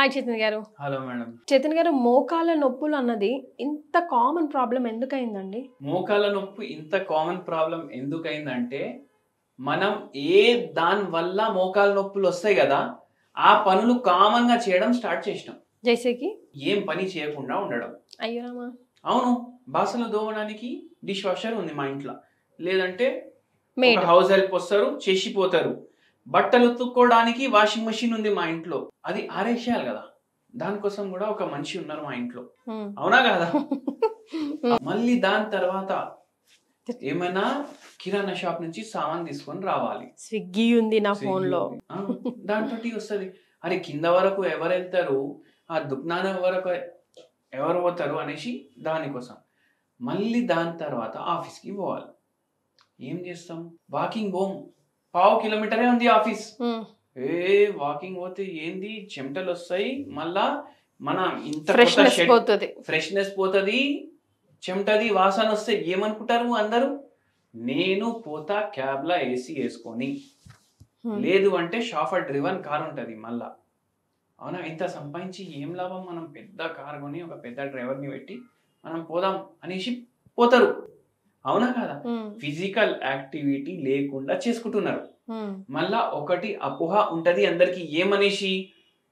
Hi Chaitanya గారు. Hello madam. Chaitanya గారు, మోకాళ్ళ నొప్పులు అన్నది ఇంత కామన్ ప్రాబ్లం ఎందుకయిందండి? మోకాళ్ళ నొప్పి ఇంత కామన్ ప్రాబ్లం ఎందుకయిందంటే, మనం ఏ దాని వల్ల మోకాళ్ళ నొప్పులు వస్తాయి కదా, ఆ పనులు కామన్‌గా చేయడం స్టార్ట్ చేసినాం. జైసేకి ఏం పని చేయకుండా ఉండడం. అయ్యో రామా! అవును. బాసనలు తోమడానికి డిష్ వాషర్ ఉంది మా ఇంట్లో. లేదంటే ఒక మేడ్. హౌస్ హెల్ప్ వస్తారు, చేసిపోతారు. బట్టలు ఉతుక్కోవడానికి వాషింగ్ మెషిన్ ఉంది మా ఇంట్లో. అది ఆరేసేయాలి కదా! దానికోసం కూడా ఒక మనిషి ఉన్నారు మా ఇంట్లో. హ్మ్. అవునా కాదా? మళ్ళీ దాని తర్వాత ఏమైనా కిరాణా షాప్ నుంచి సామాన్ తీసుకొని రావాలి. స్విగ్గీ ఉంది నా ఫోన్‌లో. దాంతోటి వస్తది. అరే కింద వరకు ఎవరు వెళ్తారు, ఆ దుకాణం వరకు ఎవరు పోతారు అనేసి దానికోసం. మళ్ళీ దాని తర్వాత ఆఫీస్కి పోవాలి. ఏం చేస్తాం, వాకింగ్ పోం. 1/2 కిలోమీటరే ఉంది ఆఫీస్. హ్మ్. వాకింగ్ పోతే ఏంది చెమటలు వస్తాయి, మళ్ళా మన ఇంత ఫ్రెష్‌నెస్ పోతది. ఫ్రెష్నెస్ పోతది, చెమటది వాసన వస్తే ఏమనుకుంటారు అందరూ, నేను పోతా క్యాబ్లా ఏసీ వేసుకొని, లేదు అంటే షాఫర్ డ్రివన్ కార్ ఉంటది మళ్ళా. అవునా, ఇంత సంపాదించి ఏం లాభం, మనం పెద్ద కార్ కొని ఒక పెద్ద డ్రైవర్ని పెట్టి మనం పోదాం అనేసి పోతారు. అవునా కదా? ఫిజికల్ యాక్టివిటీ లేకుండా చేసుకుంటున్నారు. మళ్ళా ఒకటి అపోహ ఉంటది అందరికి, ఏమనేసి,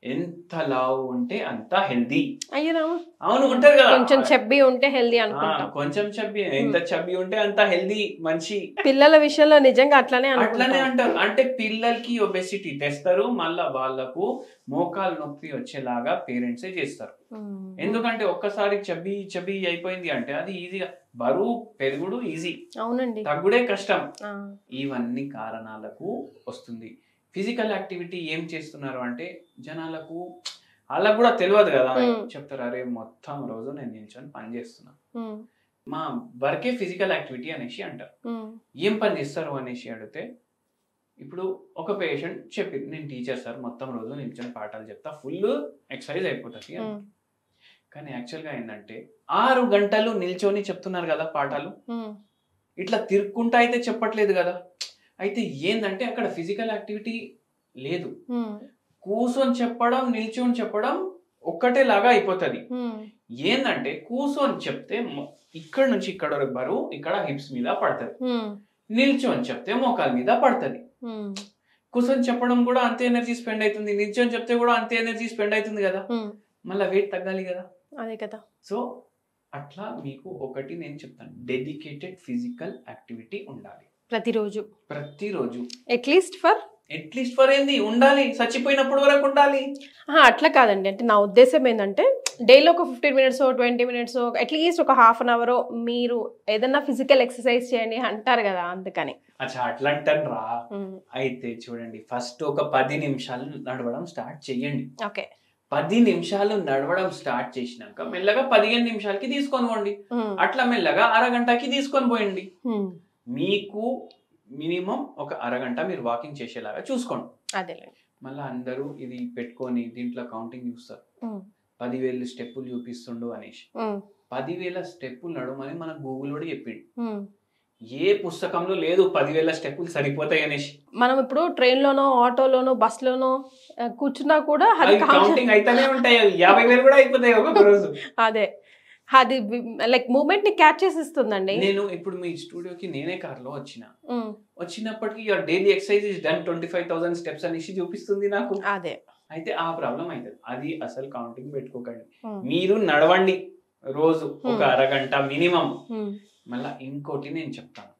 ఎంత లావు ఉంటే అంత హెల్దీ. అయ్యో రామా! అవును, ఉంటది కదా. కొంచెం చబ్బీ ఉంటే హెల్దీ అనుకుంటాం. కొంచెం చబ్బీ, ఎంత చబ్బీ ఉంటే అంత హెల్దీ మనిషి. పిల్లల విషయంలో నిజంగా అట్లనే అంటారు. అంటే పిల్లలకి ఒబెసిటీ తెస్తారు, మళ్ళా వాళ్ళకు మోకాలు నొప్పి వచ్చేలాగా పేరెంట్సే చేస్తారు. ఎందుకంటే ఒక్కసారి చబ్బీ చబ్బీ అయిపోయింది అంటే అది ఈజీగా బరువు పెరుగుడు ఈజీ, అవునండి, తగ్గుడే కష్టం. ఇవన్నీ కారణాలకు వస్తుంది. ఫిజికల్ యాక్టివిటీ ఏం చేస్తున్నారు అంటే జనాలకు వాళ్ళకు కూడా తెలియదు కదా, చెప్తారు అరే మొత్తం రోజు నేను నిల్చొని పని చేస్తున్నా, మా వర్కే ఫిజికల్ యాక్టివిటీ అనేసి అంటారు. ఏం పని చేస్తారు అనేసి అడిగితే, ఇప్పుడు ఒక పేషెంట్ చెప్పి, నేను టీచర్ సార్, మొత్తం రోజు నిల్చొని పాఠాలు చెప్తా, ఫుల్ ఎక్సర్సైజ్ అయిపోతుంది. కానీ యాక్చువల్గా ఏంటంటే 6 గంటలు నిల్చొని చెప్తున్నారు కదా పాఠాలు, ఇట్లా తిరుక్కుంటా అయితే చెప్పట్లేదు కదా. అయితే ఏందంటే అక్కడ ఫిజికల్ యాక్టివిటీ లేదు. కూర్చొని చెప్పడం, నిల్చొని చెప్పడం ఒక్కటే లాగా అయిపోతుంది. ఏందంటే కూర్చొని చెప్తే ఇక్కడ నుంచి ఇక్కడ వరకు బరువు ఇక్కడ హిప్స్ మీద పడుతుంది, నిల్చొని చెప్తే మోకాల మీద పడుతుంది. కూర్చొని చెప్పడం కూడా అంతే ఎనర్జీ స్పెండ్ అవుతుంది, నిల్చొని చెప్తే కూడా అంతే ఎనర్జీ స్పెండ్ అవుతుంది కదా, మళ్ళీ వెయిట్ తగ్గాలి కదా. అదే కదా. సో అట్లా మీకు ఒకటి నేను చెప్తాను, డెడికేటెడ్ ఫిజికల్ యాక్టివిటీ ఉండాలి ప్రతిరోజు. అట్లీస్ట్ ఫర్ ఏంది ఉండాలి, చచ్చిపోయినప్పుడు వరకు ఉండాలి. అట్లా కాదండి, అంటే నా ఉద్దేశం ఏంటంటే డైలీ ఒక 15 మినిట్స్ 20 మినిట్స్ అట్లీస్ట్ ఒక హాఫ్ అన్ అవర్ మీరు ఏదన్నా ఫిజికల్ ఎక్సర్సైజ్ చేయండి అంటారు కదా, అందుకని. అట్లా అంటాను రా. అయితే చూడండి, ఫస్ట్ ఒక 10 నిమిషాలు నడవడం స్టార్ట్ చెయ్యండి. ఓకే, 10 నిమిషాలు నడవడం స్టార్ట్ చేసినాక మెల్లగా 15 నిమిషాలకి తీసుకొని పోండి, అట్లా మెల్లగా అరగంటకి తీసుకొని పోయండి. మీకు మినిమం ఒక అరగంట మీరు వాకింగ్ చేసేలాగా చూసుకోండి. అదే, మళ్ళీ అందరూ ఇది పెట్టుకొని దీంట్లో కౌంటింగ్ చూస్తారు, 10,000 స్టెప్పులు చూపిస్తుండు అనేసి. 10,000 స్టెప్పులు నడవమని మన గూగుల్ కూడా చెప్పిండు, ఏ పుస్తకంలో లేదు 10,000 స్టెప్పులు సరిపోతాయి అనేసి. మనం ఇప్పుడు ట్రైన్ లోనో ఆటోలోనో బస్ లోనో కూర్చున్నా కూడా కౌంటింగ్ అయితేనే ఉంటాయి, 50,000 కూడా అయిపోతాయి ఒక రోజు. అదే, అది లైక్ మూమెంట్ ని క్యాచ్ చేసిస్తుందండి. నేను ఇప్పుడు మీ స్టూడియోకి నేనే కార్లో వచ్చినప్పటికీ your daily exercise is done 25,000 steps అనేసి చూపిస్తుంది నాకు. అదే, అయితే ఆ ప్రాబ్లం అవుతుంది. అది అసలు కౌంటింగ్ పెట్టుకోకండి, మీరు నడవండి రోజు ఒక అరగంట మినిమం. మళ్ళా ఇంకోటి నేను చెప్తాను,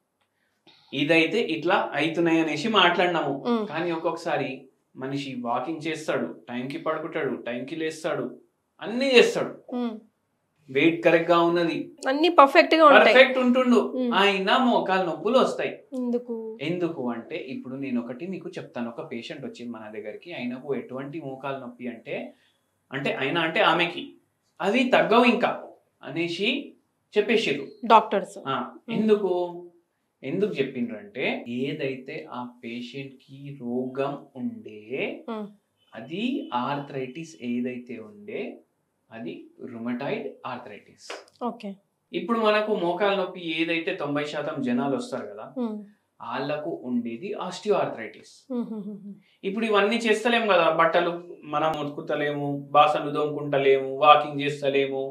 ఇదైతే ఇట్లా అవుతున్నాయి అనేసి మాట్లాడినాము, కానీ ఒక్కొక్కసారి మనిషి వాకింగ్ చేస్తాడు, టైంకి పడుకుంటాడు, టైంకి లేస్తాడు, అన్ని చేస్తాడు, వెయిట్ కరెక్ట్ గా ఉన్నది, అన్ని పర్ఫెక్ట్ ఉంటుండు, అయినా మోకాలు నొప్పులు వస్తాయి. ఎందుకు అంటే ఇప్పుడు నేను ఒకటి మీకు చెప్తాను. ఒక పేషెంట్ వచ్చింది మన దగ్గరికి, ఆయనకు ఎటువంటి మోకాలు నొప్పి అంటే ఆయన అంటే ఆమెకి అవి తగ్గవు ఇంకా అనేసి చెప్పేసిర్రు డాక్టర్స్. ఎందుకు చెప్పిండ్రు అంటే, ఏదైతే ఆ పేషెంట్ కి రోగం ఉండే, అది ఆర్థరైటిస్ ఏదైతే ఉండే అది రుమటాయిడ్ ఆర్థరైటిస్. ఓకే, ఇప్పుడు మనకు మోకాలు నొప్పి ఏదైతే 90% జనాలు వస్తారు కదా, వాళ్ళకు ఉండేది ఆస్టియోఆర్థరైటిస్. ఇప్పుడు ఇవన్నీ చేస్తలేము కదా, బట్టలు మనం ఉతుకుతలేము, బాసన్లు దోముకుంటలేము, వాకింగ్ చేస్తలేము,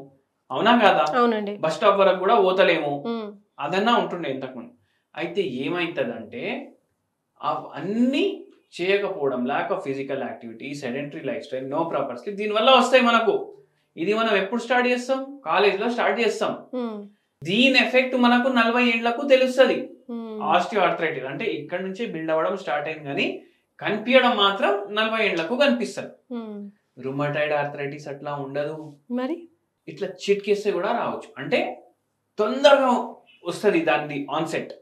అవునా కదా, అవునండి, బస్ స్టాప్ వరకు కూడా పోతలేము, అదన్నా ఉంటుండే ఇంతకుముందు. అయితే ఏమైతుందంటే అవన్నీ చేయకపోవడం, lack of physical activity, sedentary lifestyle, no proper sleep, దీనివల్ల వస్తాయి మనకు. ఇది మనం ఎప్పుడు స్టార్ట్ చేస్తాం? కాలేజ్లో స్టార్ట్ చేస్తాం. దీని ఎఫెక్ట్ మనకు 40 ఏళ్లకు తెలుస్తుంది. ఆస్టియోఆర్థరైటిస్ అంటే ఇక్కడ నుంచి బిల్డ్ అవ్వడం స్టార్ట్ అయింది, కానీ కనిపించడం మాత్రం 40 ఏళ్లకు కనిపిస్తుంది. రుమటైడ్ ఆర్థరైటిస్ అట్లా ఉండదు, మరి ఇట్లా చిట్కేస్తే కూడా రావచ్చు, అంటే తొందరగా వస్తుంది దాని ఆన్సెట్.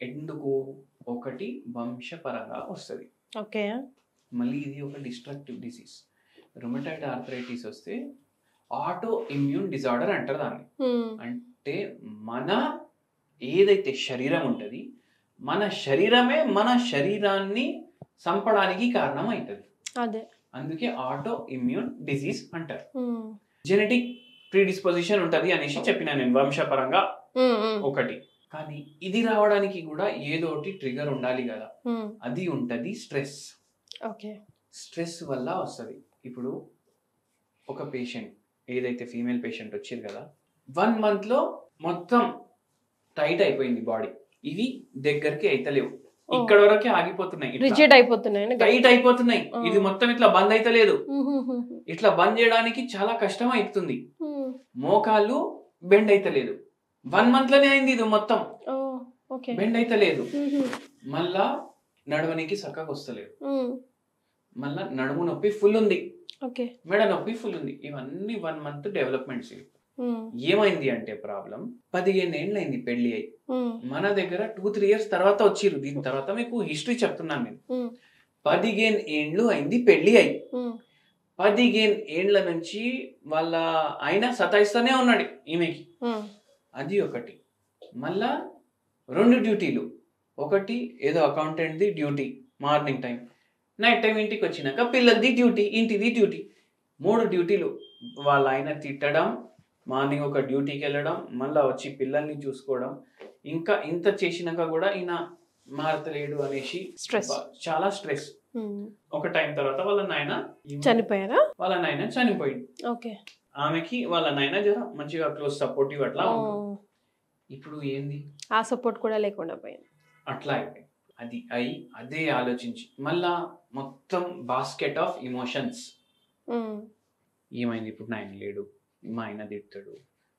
ఎందుకు? ఒకటి వంశపరంగా వస్తుంది. ఓకే, మళ్ళీ ఇది ఒక డిస్ట్రక్టివ్ డిసీజ్. రుమటైడ్ ఆర్థరైటిస్ వస్తే ఆటో ఇమ్యూన్ డిజార్డర్ అంటారు దాన్ని. అంటే మన ఏదైతే శరీరం ఉంటుంది, మన శరీరమే మన శరీరాన్ని చంపడానికి కారణం అవుతుంది. అందుకే ఆటో ఇమ్యూన్ డిసీజ్ అంటారు. జెనెటిక్ ప్రీడిస్పోజిషన్ ఉంటుంది అనేసి చెప్పిన నేను, వంశపరంగా ఒకటి. కానీ ఇది రావడానికి కూడా ఏదో ఒకటి ట్రిగర్ ఉండాలి కదా, అది ఉంటది స్ట్రెస్. స్ట్రెస్ వల్ల వస్తుంది. ఇప్పుడు ఒక పేషెంట్, ఏదైతే ఫీమేల్ పేషెంట్ వచ్చేది కదా, 1 month లో మొత్తం టైట్ అయిపోయింది బాడీ, ఇవి దగ్గరికి అయితలేవు, ఇక్కడ వరకే ఆగిపోతున్నాయి, టైట్ అయిపోతున్నాయి, ఇది మొత్తం ఇట్లా బంద్ అయితలేదు. ఇట్లా బంద్ చేయడానికి చాలా కష్టం అవుతుంది. మోకాళ్ళు బెండ్ అయితలేదు, 1 month లోనే అయింది ఇది మొత్తం, బెండ్ అయితలేదు. మళ్ళా నడవనికి చక్కగా వస్తలేదు, మళ్ళా నడుము నొప్పి ఫుల్ ఉంది, మెడ నొప్పి ఫుల్ ఉంది. ఇవన్నీ 1 month డెవలప్మెంట్స్. ఏమైంది అంటే ప్రాబ్లం 15 ఏళ్ళు అయింది పెళ్లి అయి, మన దగ్గర 2-3 years తర్వాత వచ్చిర్రు. దీని తర్వాత మీకు హిస్టరీ చెప్తున్నాను నేను. 15 ఏళ్ళు అయింది పెళ్లి అయి, 15 ఏళ్ల నుంచి వాళ్ళ ఆయన సతాయిస్తూనే ఉన్నాడు ఈమెకి, అది ఒకటి. మళ్ళా 2 డ్యూటీలు, ఒకటి ఏదో అకౌంటెంట్ది duty morning time, night time ఇంటికి వచ్చినాక పిల్లలది డ్యూటీ, ఇంటిది డ్యూటీ, 3 డ్యూటీలు. వాళ్ళ ఆయన తిట్టడం, మార్నింగ్ ఒక డ్యూటీకి వెళ్ళడం, మళ్ళీ వచ్చి పిల్లల్ని చూసుకోవడం, ఇంకా ఇంత చేసినాక కూడా ఈయన మారతలేడు అనేసి చాలా స్ట్రెస్. ఒక టైం తర్వాత వాళ్ళ నాయన చనిపోయారా? వాళ్ళ నాయన చనిపోయింది. ఆమెకి వాళ్ళ నాయన జర మంచిగా క్లోజ్ సపోర్టివ్ అట్లా. ఇప్పుడు ఏంది, ఆ సపోర్ట్ కూడా లేకుండా పోయింది, అట్లా అయిపోయింది. అది అయి అదే ఆలోచించి మళ్ళా మొత్తం బాస్కెట్ ఆఫ్ ఇమోషన్స్. ఏమైంది, ఇప్పుడు నాయన లేడు, మా ఆయన తిడతాడు,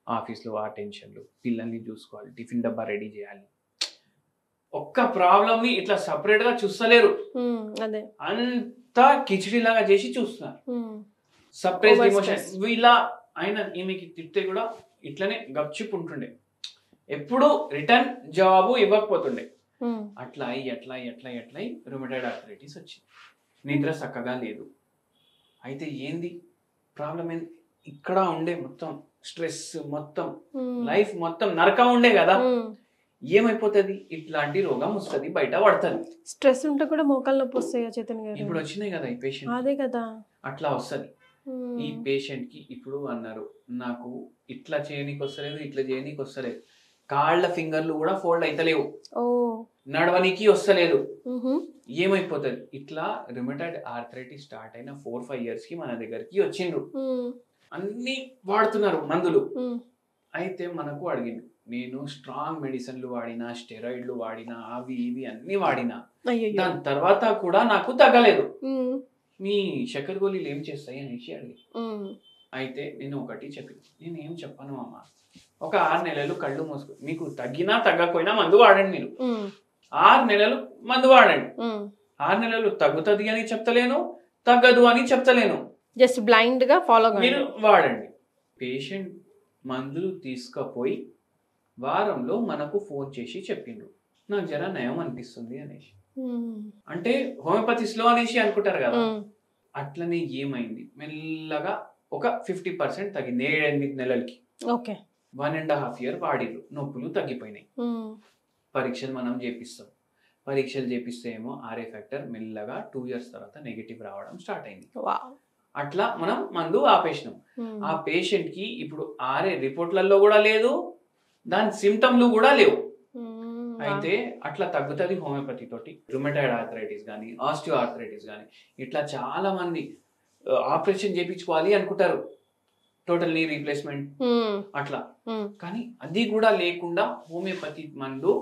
ఆఫీస్లో ఆ టెన్షన్లు, పిల్లల్ని చూసుకోవాలి, టిఫిన్ డబ్బా రెడీ చేయాలి. ఒక్క ప్రాబ్లమ్ని ఇట్లా సపరేట్గా చూస్తలేరు, అంతా కిచిడి లాగా చేసి చూస్తున్నారు. Separate emotion. వీళ్ళ ఆయన ఈమెకి తిడితే కూడా ఇట్లనే గప్చిప్ ఉంటుండే, ఎప్పుడు రిటర్న్ జవాబు ఇవ్వకపోతుండే. అట్లా అయి రుమటైడ్ ఆర్థరైటిస్ వచ్చింది. నిద్ర చక్కగా లేదు. అయితే ఏంది ప్రాబ్లం? ఏంది? ఇక్కడ ఉండే మొత్తం స్ట్రెస్, మొత్తం లైఫ్ మొత్తం నరకం ఉండే కదా, ఏమైపోతుంది? ఇట్లాంటి రోగం వస్తుంది, బయట పడుతుంది. స్ట్రెస్ ఉంటే కూడా మోకాలు నొప్పి వస్తాయి చైతన్య గారు. ఇప్పుడు వచ్చినాయి కదా ఈ పేషెంట్, అదే కదా, అట్లా వస్తుంది. ఈ పేషెంట్ కి ఇప్పుడు అన్నారు, నాకు ఇట్లా చేయనీకి వస్తలేదు, ఇట్లా చేయనీకి వస్తలేదు, కాళ్ళ ఫింగర్లు కూడా ఫోల్డ్ అయితలేవు, నడవనికి వస్తలేదు, ఏమైపోతుంది? ఇట్లా రుమటైడ్ ఆర్థరైటిస్ స్టార్ట్ అయిన 4-5 years కి మన దగ్గరికి వచ్చిండ్రు, అన్ని వాడుతున్నారు మందులు. అయితే మనకు అడిగిండు, నేను స్ట్రాంగ్ మెడిసిన్లు వాడినా, స్టెరాయిడ్లు వాడినా, అవి ఇవి అన్ని వాడినా, దాని తర్వాత కూడా నాకు తగ్గలేదు, మీ చక్కెర గోళీలు ఏం చేస్తాయి అనేసి అడిగి. అయితే నేను ఒకటి చెప్పి, నేను ఏం చెప్పను అమ్మ, ఒక 6 నెలలు కళ్ళు మూసుకు, మీకు తగ్గినా తగ్గకపోయినా మందు వాడండి, మీరు 6 నెలలు మందు వాడండి. 6 నెలలు తగ్గుతుంది అని చెప్తలేను, తగ్గదు అని చెప్తలేను, జస్ట్ బ్లైండ్ గా ఫాలో మీరు వాడండి. పేషెంట్ మందులు తీసుకపోయి వారంలో మనకు ఫోన్ చేసి చెప్పిండ్రు, నాకు జర నయం అనిపిస్తుంది అనేసి. అంటే హోమియోపతి స్లో అనేసి అనుకుంటారు కదా, అట్లనే ఏమైంది, మెల్లగా ఒక 50% తగ్గింది 7-8 నెలలకి. 1.5 year వాడిర్రు, నొప్పులు తగ్గిపోయినాయి. పరీక్షలు మనం చేపిస్తాం, పరీక్షలు చేపిస్తే ఏమో ఆర్ఏ ఫ్యాక్టర్ మెల్లగా 2 years తర్వాత నెగిటివ్ రావడం స్టార్ట్ అయింది. అట్లా మనం మందు ఆపేసినాం. ఆ పేషెంట్ కి ఇప్పుడు ఆర్ఏ రిపోర్ట్లలో కూడా లేదు, దాని సిమ్టమ్లు కూడా లేవు. అయితే అట్లా తగ్గుతుంది హోమియోపతి తోటి. రుమటైడ్ ఆర్థరైటిస్ కానీ, ఆస్టియో ఆర్థరైటిస్ కానీ, ఇట్లా చాలా మంది ఆపరేషన్ చేయించుకోవాలి అనుకుంటారు, టోటల్ నీ రీప్లేస్మెంట్ అట్లా. కానీ అది కూడా లేకుండా హోమియోపతి మందు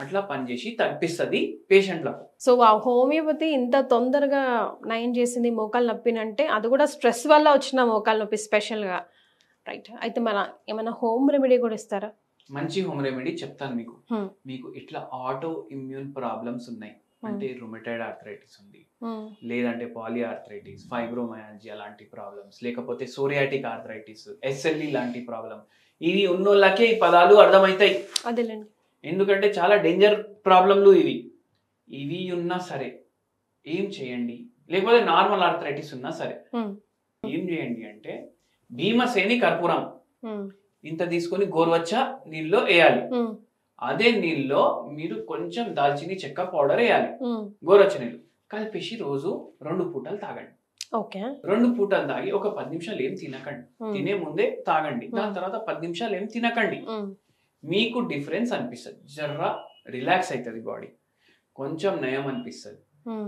అట్లా పనిచేసి తగ్గిస్తుంది పేషెంట్లకు. సో ఆ హోమియోపతి ఇంత తొందరగా నయం చేసింది మోకాలు నొప్పినంటే అది కూడా స్ట్రెస్ వల్ల వచ్చిన మోకాలు నొప్పి స్పెషల్గా, రైట్? అయితే మన ఏమైనా హోమ్ రెమెడీ కూడా ఇస్తారా? మంచి హోమ్ రెమెడీ చెప్తాను మీకు. మీకు ఇట్లా ఆటో ఇమ్యూన్ ప్రాబ్లమ్స్ ఉన్నాయి అంటే రుమటైడ్ ఆర్థరైటిస్ ఉంది, లేదంటే పాలీ ఆర్థరైటిస్, ఫైబ్రోమయాలజీ లాంటి ప్రాబ్లమ్స్, లేకపోతే సోరియాటిక్ ఆర్థరైటిస్, ఎస్ఎల్ఈ లాంటి ప్రాబ్లం, ఇవి ఉన్నోళ్ళకే ఈ పదాలు అర్థమవుతాయి. అదేలేండి. ఎందుకంటే చాలా డేంజర్ ప్రాబ్లంలు ఇవి. ఇవి ఉన్నా సరే ఏం చేయండి, లేకపోతే నార్మల్ ఆర్థరైటిస్ ఉన్నా సరే ఏం చేయండి అంటే భీమసేని కర్పూరం ఇంత తీసుకొని గోరువెచ్చ నీళ్ళలో వేయాలి. అదే నీళ్ళలో మీరు కొంచెం దాల్చిని చెక్క పౌడర్ వేయాలి, గోరువెచ్చ నీళ్ళు కలిపేసి రోజు 2 పూటలు తాగండి. 2 పూటలు తాగి ఒక 10 నిమిషాలు ఏం తినకండి, తినే ముందే తాగండి, దాని తర్వాత 10 నిమిషాలు ఏం తినకండి. మీకు డిఫరెన్స్ అనిపిస్తుంది, జర్రా రిలాక్స్ అవుతుంది బాడీ, కొంచెం నయం అనిపిస్తుంది.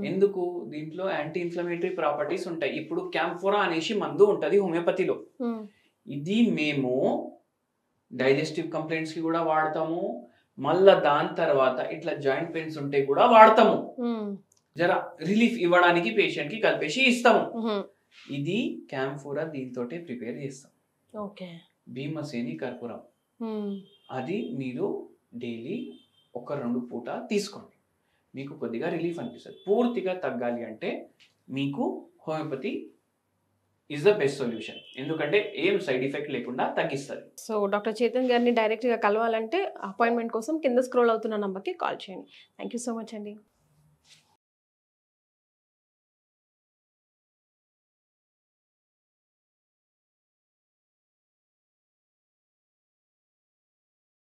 ఎందుకు? దీంట్లో యాంటీ ఇన్ఫ్లమేటరీ ప్రాపర్టీస్ ఉంటాయి. ఇప్పుడు క్యాంఫోరా అనేసి మందు ఉంటది హోమియోపతిలో, ఇది మేము డైజెస్టివ్ కంప్లైంట్స్ కి కూడా వాడతాము, మళ్ళా దాని తర్వాత ఇట్లా జాయింట్ పెయిన్స్ ఉంటే కూడా వాడతాము, జరా రిలీఫ్ ఇవ్వడానికి పేషెంట్ కి కలిపేసి ఇస్తాము. ఇది క్యాంఫోరా దీంతో ప్రిపేర్ చేస్తాం. భీమసేని కర్పూరం అది మీరు డైలీ 1-2 పూట తీసుకోండి, మీకు కొద్దిగా రిలీఫ్ అనిపిస్తుంది. పూర్తిగా తగ్గాలి అంటే మీకు homeopathy is the best solution, ఎందుకంటే ఏం సైడ్ ఎఫెక్ట్ లేకుండా తగ్గిస్తుంది. సో డాక్టర్ చేతన్ గారిని డైరెక్ట్గా కలవాలంటే అపాయింట్మెంట్ కోసం కింద స్క్రోల్ అవుతున్న నంబర్కి కాల్ చేయండి. థ్యాంక్ యూ సో మచ్ అండి.